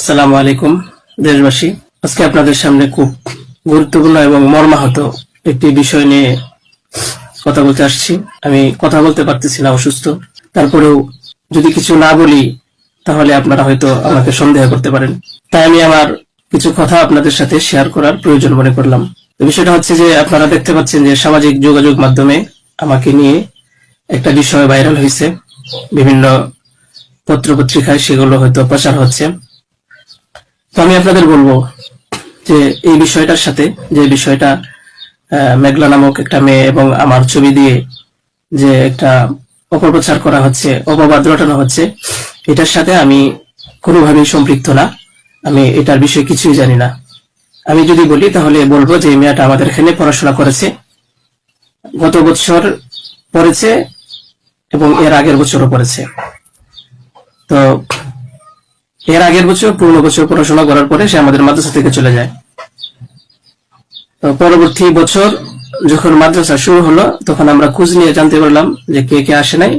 আসসালামু আলাইকুম দেশবাসী। আজকে আপনাদের সামনে খুব গুরুত্বপূর্ণ এবং মর্মাহত একটি বিষয় নিয়ে কথা বলতে আসছি। আমি কথা বলতে পারতেছি না, অসুস্থ। তারপরেও যদি কিছু না বলি তাহলে আপনারা হয়তো আমাকে সন্দেহ করতে পারেন। তাই আমি আমার কিছু কথা আপনাদের সাথে শেয়ার করার প্রয়োজন মনে করলাম। বিষয়টা হচ্ছে যে আপনারা দেখতে পাচ্ছেন যে সামাজিক যোগাযোগ মাধ্যমে আমাকে নিয়ে একটা বিষয় ভাইরাল হয়েছে, বিভিন্ন পত্রপত্রিকায় সেগুলো হয়তো প্রচার হচ্ছে। তো আমি আপনাদের বলবো যে এই বিষয়টার সাথে, যে বিষয়টা মেঘলা নামক একটা মেয়ে এবং আমার ছবি দিয়ে যে একটা অপপ্রচার করা হচ্ছে, অপবাদ রটানো হচ্ছে, এটার সাথে আমি কোনোভাবেই সম্পৃক্ত না। আমি এটার বিষয়ে কিছুই জানি না। আমি যদি বলি তাহলে বলবো যে মেয়েটা আমাদের এখানে পড়াশোনা করেছে, গত বছর পড়েছে এবং এর আগের বছরও পড়েছে। তো এর আগের বছর, পূর্ণ বছর পড়াশোনা করার পরে সে আমাদের মাদ্রাসা থেকে চলে যায়। তো পরবর্তী বছর যখন মাদ্রাসা শুরু হলো তখন আমরা খোঁজ নিয়ে জানতে পারলাম যে কে কে আসে নাই।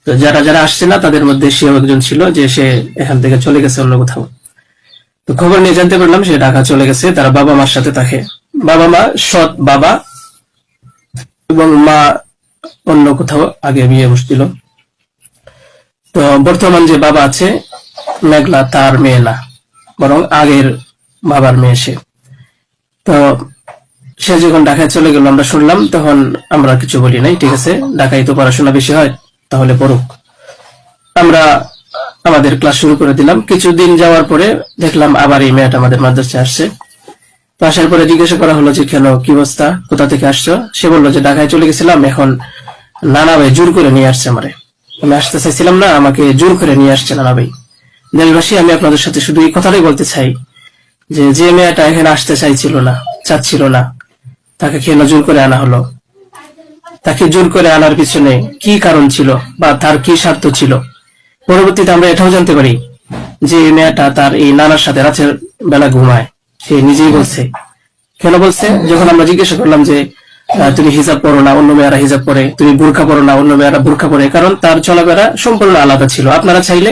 তো যারা যারা আসছে না তাদের মধ্যে সেও একজন ছিল, যে সে এখান থেকে চলে গেছে অন্য কোথাও। তো খবর নিয়ে জানতে পারলাম সে ঢাকা চলে গেছে, তারা বাবা মার সাথে থাকে। বাবা মা, সৎ বাবা এবং মা অন্য কোথাও আগে বিয়ে বসছিল। তো বর্তমান যে বাবা আছে মেঘলা, তার মেয়ে না, বরং আগের বাবার মেয়ে সে। তো সে যখন ঢাকায় চলে গেল আমরা শুনলাম, তখন আমরা কিছু বলি নাই, ঠিক আছে, ঢাকায় তো পড়াশোনা বেশি হয়, তাহলে পড়ুক। আমরা আমাদের ক্লাস শুরু করে দিলাম। কিছুদিন যাওয়ার পরে দেখলাম আবার এই মেয়েটা আমাদের মাদ্রাসায় আসছে। তো আসার পরে জিজ্ঞাসা করা হলো যে কেন, কি অবস্থা, কোথা থেকে আসছো? সে বললো যে ঢাকায় চলে গেছিলাম, এখন নানা ভাই জোর করে নিয়ে আসছে আমারে। আমি আসতে চাইছিলাম না, আমাকে জোর করে নিয়ে আসছে নানা ভাই। দেশবাসী, আমি আপনাদের সাথে শুধু এই কথাটাই বলতে চাই যে যে মেয়েটা এখানে আসতে চাইছিল না, চাচ্ছিল না, তাকে কেন জোর করে আনা হলো? তাকে জোর করে আনার পিছনে কি কারণ ছিল বা তার কি স্বার্থ ছিল? পরবর্তীতে আমরা এটাও জানতে পারি যে মেয়েটা তার এই নানার সাথে রাতের বেলা ঘুমায়। সে নিজেই বলছে। কেন বলছে? যখন আমরা জিজ্ঞাসা করলাম যে তুমি হিজাব পরো না, অন্য মেয়েরা হিজাব পরে, তুমি বোরকা পরো না, অন্য মেয়েরা বোরকা পরে, কারণ তার চলাফেরা সম্পূর্ণ আলাদা ছিল। আপনারা চাইলে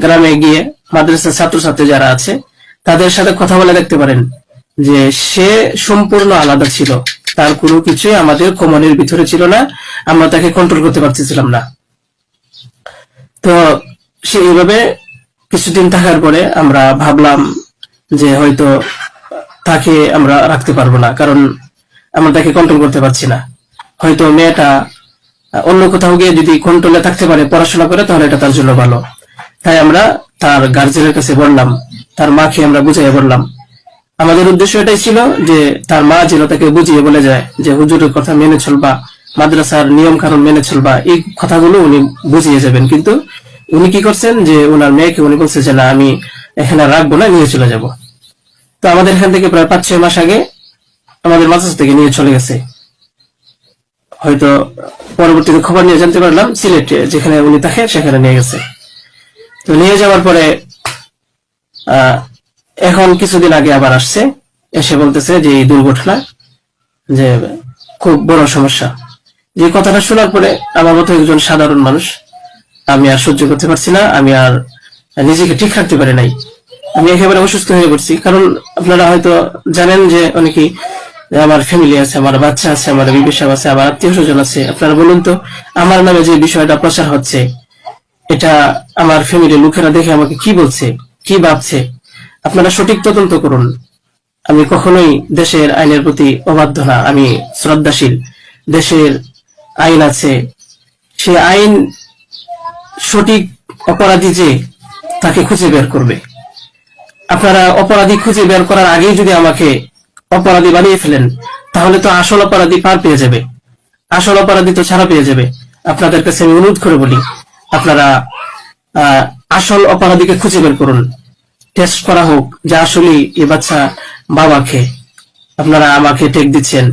গ্রামে গিয়ে মাদ্রাসার ছাত্রছাত্রী যারা আছে তাদের সাথে কথা বলে দেখতে পারেন যে সে সম্পূর্ণ আলাদা ছিল। তার কোনো কিছুই আমাদের কমনের ভিতরে ছিল না, আমরা তাকে কন্ট্রোল করতে পারতেছিলাম না। তো সে এইভাবে কিছুদিন থাকার পরে আমরা ভাবলাম যে হয়তো তাকে আমরা রাখতে পারবো না, কারণ আমরা তাকে কন্ট্রোল করতে পারছি না। হয়তো মেয়েটা অন্য কোথাও গিয়ে যদি কন্ট্রোলে থাকতে পারে, পড়াশোনা করে, তাহলে এটা তার জন্য ভালো। তাই আমরা তার গার্জেনের কাছে বললাম, তার মাকে আমরা বুঝিয়ে বললাম। আমাদের উদ্দেশ্য এটাই ছিল যে তার মা যেন তাকে বুঝিয়ে বলে যায় যে হুজুরের কথা মেনে চলবা, মাদ্রাসার নিয়ম কানুন মেনে চলবা, এই কথাগুলো উনি বুঝিয়ে যাবেন। কিন্তু উনি কি করছেন যে ওনার মেয়েকে উনি বলছে যে না, আমি এখানে রাখবো না, নিয়ে চলে যাব। তো আমাদের এখান থেকে প্রায় 5-6 মাস আগে আমাদের মাদ্রাসা থেকে নিয়ে চলে গেছে। হয়তো পরবর্তীতে খবর নিয়ে জানতে পারলাম সিলেটে যেখানে উনি থাকে সেখানে নিয়ে গেছে। তো নিয়ে যাওয়ার পরে এখন কিছুদিন আগে আবার আসছে, এসে বলতেছে যে এই দুর্ঘটনা, যে খুব বড় সমস্যা। যে কথাটা শোনার পরে আমার মতো একজন সাধারণ মানুষ, আমি আর সহ্য করতে পারছি না, আমি আর নিজেকে ঠিক রাখতে পারি নাই। আমি একেবারে অসুস্থ হয়ে পড়ছি। কারণ আপনারা হয়তো জানেন যে অনেকেই, আমার ফ্যামিলি আছে, আমার বাচ্চা আছে, আমার বিবি সাহেব আছে, আমার আত্মীয় স্বজন আছে। আপনারা বলুন তো, আমার নামে যে বিষয়টা প্রচার হচ্ছে, এটা আমার ফ্যামিলির লোকেরা দেখে আমাকে কি বলছে, কি ভাবছে? আপনারা সঠিক তদন্ত করুন। আমি কখনোই দেশের আইনের প্রতি অবাধ্য না, আমি শ্রদ্ধাশীল। দেশের আইন আছে, সে আইন সঠিক অপরাধী যে তাকে খুঁজে বের করবে। আপনারা অপরাধী খুঁজে বের করার আগেই যদি আমাকে অপরাধী বানিয়ে ফেলেন, তাহলে তো আসল অপরাধী পার পেয়ে যাবে, আসল অপরাধী তো ছাড়া পেয়ে যাবে। আপনাদের কাছে আমি অনুরোধ করে বলি, আপনারা আসল অপরাধীকে খুঁজে বের করুন, টেস্ট করা হোক যে আসলে এই বাচ্চা বাবাকে। আপনারা আমাকে টেক দিচ্ছেন,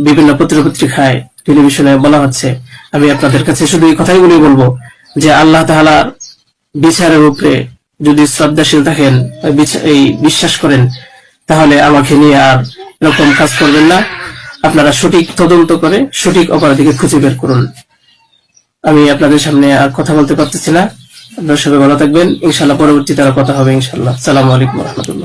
বিভিন্ন পত্রপত্রিকায়, টেলিভিশনে বলা হচ্ছে। আমি আপনাদের কাছে শুধু এই কথাইগুলি বলবো যে আল্লাহ তাআলার বিচারের উপরে যদি শ্রদ্ধাশীল থাকেন, এই বিশ্বাস করেন, তাহলে আমাকে নিয়ে আর এরকম কাজ করবেন না। আপনারা সঠিক তদন্ত করে সঠিক অপরাধীকে খুঁজে বের করুন। আমি আপনাদের সামনে আর কথা বলতে পারতেছি না। আপনারা সবাই ভালো থাকবেন, ইনশাল্লাহ পরবর্তীতে আরো কথা হবে ইনশাল্লাহ। আসসালামু আলাইকুম রহমতুল্লাহ।